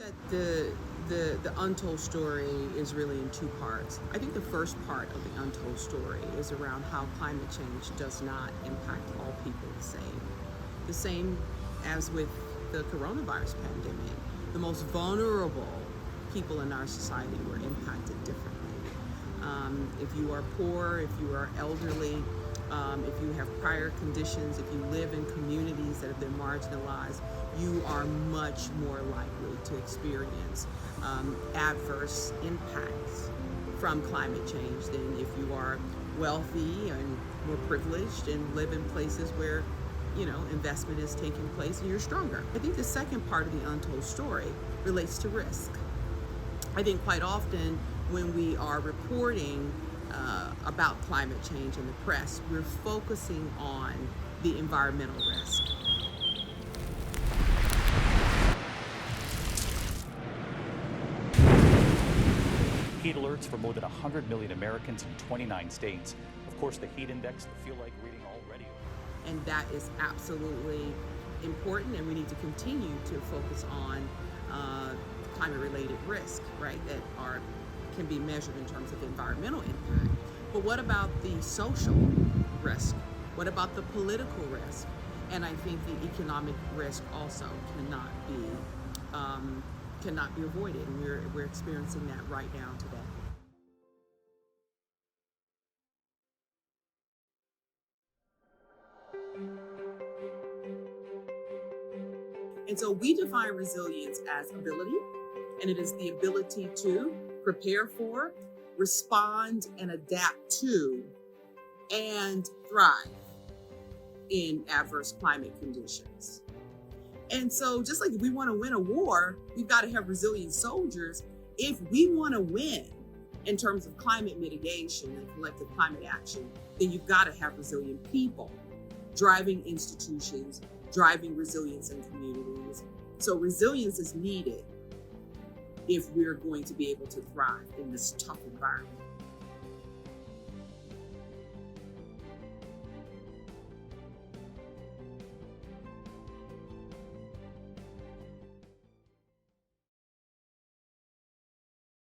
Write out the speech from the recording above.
that the untold story is really in two parts. I think the first part of the untold story is around how climate change does not impact all people the same. The same as with the coronavirus pandemic. The most vulnerable people in our society were impacted differently. If you are poor, if you are elderly, if you have prior conditions, if you live in communities that have been marginalized, you are much more likely to experience adverse impacts from climate change than if you are wealthy and more privileged and live in places where investment is taking place and you're stronger. I think the second part of the untold story relates to risk. I think quite often when we are reporting about climate change in the press, we're focusing on the environmental risk. Heat alerts for more than 100 million Americans in 29 states. Of course, the heat index, the feel like reading already. And that is absolutely important, and we need to continue to focus on climate-related risk, right, that can be measured in terms of environmental impact. But what about the social risk? What about the political risk? And I think the economic risk also cannot be avoided, and we're experiencing that right now today. And so we define resilience as ability, and it is the ability to prepare for, respond, and adapt to, and thrive in adverse climate conditions. And so just like if we want to win a war, we've got to have resilient soldiers. If we want to win in terms of climate mitigation and collective climate action, then you've got to have resilient people driving institutions, driving resilience in communities. So resilience is needed if we're going to be able to thrive in this tough environment.